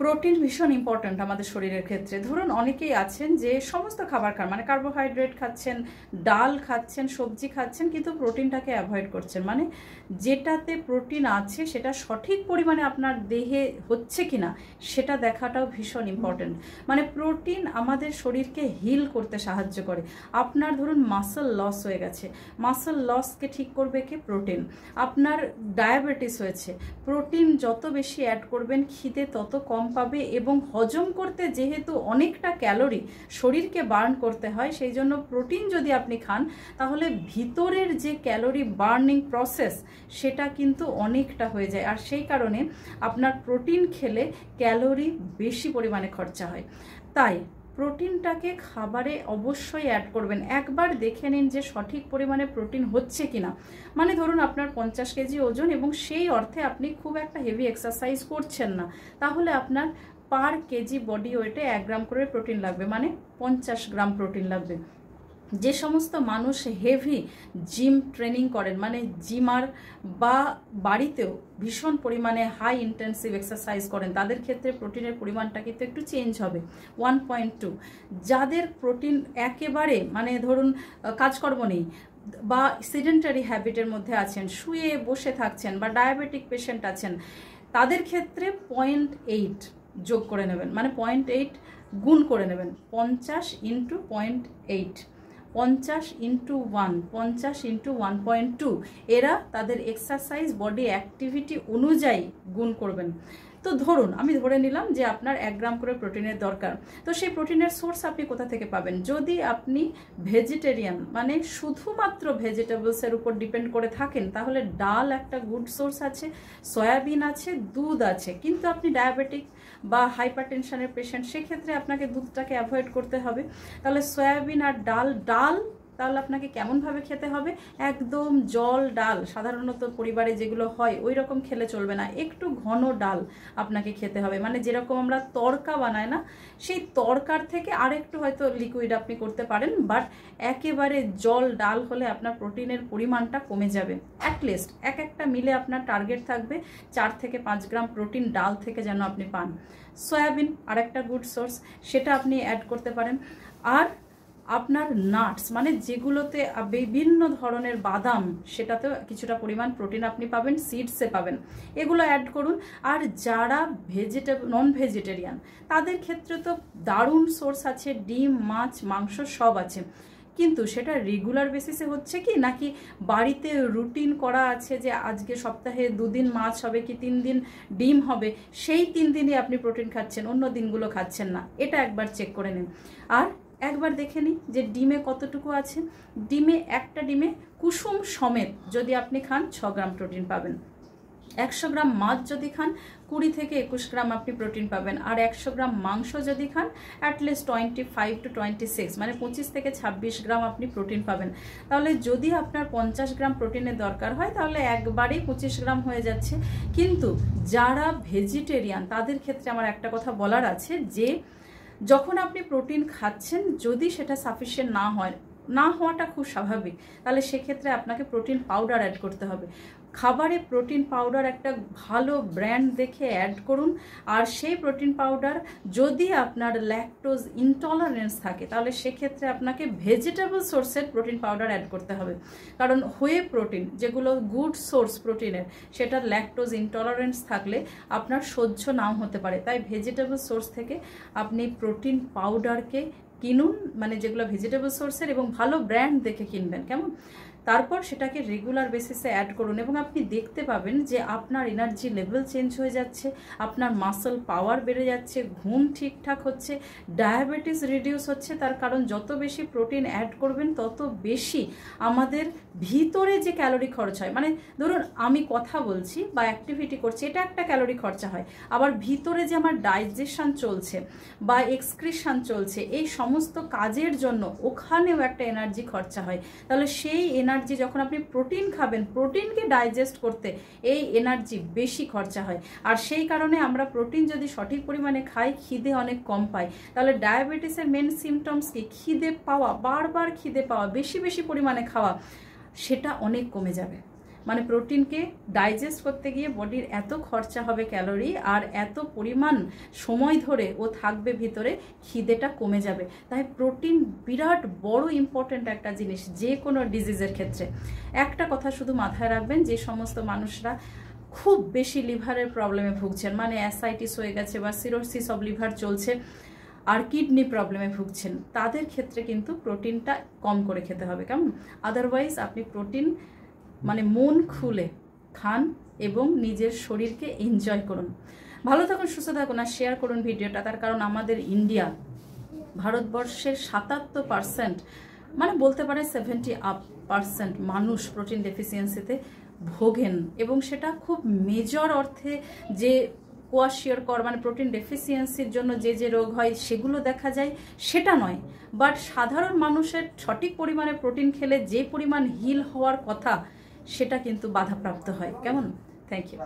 Protein ভীষণ important আমাদের শরীরের ক্ষেত্রে। ধরুন অনেকেই আছেন যে সমস্ত খাবার খান, মানে কার্বোহাইড্রেট খাচ্ছেন, ডাল খাচ্ছেন, সবজি খাচ্ছেন, কিন্তু প্রোটিনটাকে অ্যাভয়েড করছেন। মানে যেটাতে প্রোটিন আছে সেটা সঠিক পরিমাণে আপনার দেহে হচ্ছে কিনা সেটা দেখাটাও ভীষণ ইম্পর্ট্যান্ট। মানে প্রোটিন আমাদের শরীরকে হিল করতে সাহায্য করে। আপনার ধরুন মাসল লস হয়ে গেছে, মাসল লসকে ঠিক করবে কে? প্রোটিন। আপনার ডায়াবেটিস হয়েছে, প্রোটিন যত বেশি অ্যাড করবেন খিদে তত কম পাবে, এবং হজম করতে যেহেতু অনেকটা ক্যালোরি শরীরকে বার্ন করতে হয়, সেই জন্য প্রোটিন যদি আপনি খান তাহলে ভিতরের যে ক্যালোরি বার্নিং প্রসেস সেটা কিন্তু অনেকটা হয়ে যায়। আর সেই কারণে আপনার প্রোটিন খেলে ক্যালোরি বেশি পরিমাণে খরচা হয়। তাই প্রোটিনটাকে খাবারে অবশ্যই অ্যাড করবেন। একবার দেখে নিন যে সঠিক পরিমাণে প্রোটিন হচ্ছে কিনা। মানে ধরুন আপনার 50 কেজি ওজন এবং সেই অর্থে আপনি খুব একটা হেভি এক্সারসাইজ করছেন না, তাহলে আপনার পার কেজি বডি ওয়েটে 1 গ্রাম করে প্রোটিন লাগবে, মানে 50 গ্রাম প্রোটিন লাগবে। যে সমস্ত মানুষ হেভি জিম ট্রেনিং করেন, মানে জিমার বা বাড়িতেও ভীষণ পরিমাণে হাই ইন্টেন্সিভ এক্সারসাইজ করেন, তাদের ক্ষেত্রে প্রোটিনের পরিমাণটা কিন্তু একটু চেঞ্জ হবে, 1.2। যাদের প্রোটিন একেবারে মানে ধরুন কাজকর্ম নেই বা সিডেন্টারি হ্যাবিটের মধ্যে আছেন, শুয়ে বসে থাকছেন, বা ডায়াবেটিক পেশেন্ট আছেন, তাদের ক্ষেত্রে 0.8 যোগ করে নেবেন, মানে 0.8 গুণ করে নেবেন। 50 × 0.8, 50 × 1, 50 × 1.2, এরা তাদের এক্সারসাইজ বডি অ্যাক্টিভিটি অনুযায়ী গুণ করবেন। তো ধরুন আমি ধরে নিলাম যে আপনার 1 গ্রাম করে প্রোটিনের দরকার, তো সেই প্রোটিনের সোর্স আপনি কোথা থেকে পাবেন? যদি আপনি ভেজিটেরিয়ান, মানে শুধুমাত্র ভেজিটেবলসের উপর ডিপেন্ড করে থাকেন, তাহলে ডাল একটা গুড সোর্স আছে, সয়াবিন আছে, দুধ আছে। কিন্তু আপনি ডায়াবেটিক বা হাইপারটেনশনের পেশেন্ট, সেক্ষেত্রে আপনাকে দুধটাকে অ্যাভয়েড করতে হবে। তাহলে সয়াবিন আর ডাল, তাহলে আপনাকে কেমনভাবে খেতে হবে? একদম জল ডাল সাধারণত পরিবারে যেগুলো হয় ওই রকম খেলে চলবে না, একটু ঘন ডাল আপনাকে খেতে হবে। মানে যেরকম আমরা তড়কা বানাই না, সেই তড়কার থেকে আরেকটু হয়তো লিকুইড আপনি করতে পারেন, বাট একেবারে জল ডাল হলে আপনার প্রোটিনের পরিমাণটা কমে যাবে। অ্যাটলিস্ট একটা মিলে আপনার টার্গেট থাকবে 4 থেকে 5 গ্রাম প্রোটিন ডাল থেকে যেন আপনি পান। সয়াবিন আরেকটা গুড সোর্স, সেটা আপনি অ্যাড করতে পারেন। আর আপনার নাটস, মানে যেগুলোতে বিভিন্ন ধরনের বাদাম, সেটাতেও কিছুটা পরিমাণ প্রোটিন আপনি পাবেন, সিডসে পাবেন, এগুলো অ্যাড করুন। আর যারা নন ভেজিটেরিয়ান, তাদের ক্ষেত্রে তো দারুণ সোর্স আছে, ডিম, মাছ, মাংস সব আছে। কিন্তু সেটা রেগুলার বেসিসে হচ্ছে কি, নাকি বাড়িতে রুটিন করা আছে যে আজকে সপ্তাহে 2 দিন মাছ হবে কি 3 দিন ডিম হবে, সেই 3 দিনই আপনি প্রোটিন খাচ্ছেন, অন্য দিনগুলো খাচ্ছেন না, এটা একবার চেক করে নিন। আর একবার দেখে নিন যে ডিমে কতটুকু আছে। একটা ডিমে কুসুম সমেত যদি আপনি খান 6 গ্রাম প্রোটিন পাবেন। 100 গ্রাম মাছ যদি খান 20 থেকে 21 গ্রাম আপনি প্রোটিন পাবেন। আর 100 গ্রাম মাংস যদি খান অ্যাটলিস্ট 25 to 26, মানে 25 থেকে 26 গ্রাম আপনি প্রোটিন পাবেন। তাহলে যদি আপনার 50 গ্রাম প্রোটিনের দরকার হয় তাহলে একবারেই 25 গ্রাম হয়ে যাচ্ছে। কিন্তু যারা ভেজিটেরিয়ান তাদের ক্ষেত্রে আমার একটা কথা বলার আছে, যে যখন আপনি প্রোটিন খাচ্ছেন যদি সেটা সাফিসিয়েন্ট না হওয়াটা খুব স্বাভাবিক, তাহলে সেক্ষেত্রে আপনাকে প্রোটিন পাউডার অ্যাড করতে হবে। খাবারে প্রোটিন পাউডার একটা ভালো ব্র্যান্ড দেখে অ্যাড করুন। আর সেই প্রোটিন পাউডার যদি আপনার ল্যাকটোজ ইনটলারেন্স থাকে তাহলে সেক্ষেত্রে আপনাকে ভেজিটেবল সোর্সের প্রোটিন পাউডার অ্যাড করতে হবে। কারণ হোয়ে প্রোটিন, যেগুলো গুড সোর্স প্রোটিনের, সেটার ল্যাকটোজ ইনটলারেন্স থাকলে আপনার সহ্য নাও হতে পারে। তাই ভেজিটেবল সোর্স থেকে আপনি প্রোটিন পাউডারকে কিনুন, মানে যেগুলো ভেজিটেবল সোর্সের, এবং ভালো ব্র্যান্ড দেখে কিনবেন, কেমন? তারপর সেটাকে রেগুলার বেসিসে অ্যাড করুন এবং আপনি দেখতে পাবেন যে আপনার এনার্জি লেভেল চেঞ্জ হয়ে যাচ্ছে, আপনার মাসল পাওয়ার বেড়ে যাচ্ছে, ঘুম ঠিকঠাক হচ্ছে, ডায়াবেটিস রিডিউস হচ্ছে। তার কারণ যত বেশি প্রোটিন অ্যাড করবেন তত বেশি আমাদের ভিতরে যে ক্যালোরি খরচ হয়, মানে ধরুন আমি কথা বলছি বা অ্যাক্টিভিটি করছি, এটা একটা ক্যালোরি খরচা হয়। আবার ভিতরে যে আমার ডাইজেশন চলছে বা এক্সক্রিশন চলছে, এই সমস্ত কাজের জন্য ওখানেও একটা এনার্জি খরচা হয়। তাহলে সেই এনার্জি যখন আপনি প্রোটিন খাবেন, প্রোটিনকে ডাইজেস্ট করতে এই এনার্জি বেশি খরচা হয়। আর সেই কারণে আমরা প্রোটিন যদি সঠিক পরিমাণে খাই, খিদে অনেক কম পাই। তাহলে ডায়াবেটিসের মেন সিমটমস কি? খিদে পাওয়া, বারবার খিদে পাওয়া, বেশি বেশি পরিমাণে খাওয়া, সেটা অনেক কমে যাবে। মানে প্রোটিনকে ডাইজেস্ট করতে গিয়ে বডির এত খরচা হবে ক্যালোরি, আর এত পরিমাণ সময় ধরে ও থাকবে ভিতরে, খিদেটা কমে যাবে। তাই প্রোটিন বিরাট বড় ইম্পর্ট্যান্ট একটা জিনিস যে কোনো ডিজিজের ক্ষেত্রে। একটা কথা শুধু মাথায় রাখবেন, যে সমস্ত মানুষরা খুব বেশি লিভারের প্রবলেমে ভুগছেন, মানে অ্যাসাইটিস হয়ে গেছে বা সিরোসিস অব লিভার চলছে আর কিডনি প্রবলেমে ভুগছেন, তাদের ক্ষেত্রে কিন্তু প্রোটিনটা কম করে খেতে হবে, কেমন? আদারওয়াইজ আপনি প্রোটিন মানে মন খুলে খান এবং নিজের শরীরকে এনজয় করুন। ভালো থাকুন, সুস্থ থাকুন, আর শেয়ার করুন ভিডিওটা। তার কারণ আমাদের ইন্ডিয়া, ভারতবর্ষের ৭৭%, মানে বলতে পারে 70% মানুষ প্রোটিন ডেফিসিয়েন্সিতে ভোগেন, এবং সেটা খুব মেজর অর্থে যে কোয়াশিয়রকর মানে প্রোটিন ডেফিসিয়েন্সির জন্য যে রোগ হয় সেগুলো দেখা যায় সেটা নয়, বাট সাধারণ মানুষের সঠিক পরিমাণে প্রোটিন খেলে যে পরিমাণ হিল হওয়ার কথা সেটা কিন্তু বাধাপ্রাপ্ত হয়, কেমন? Thank you.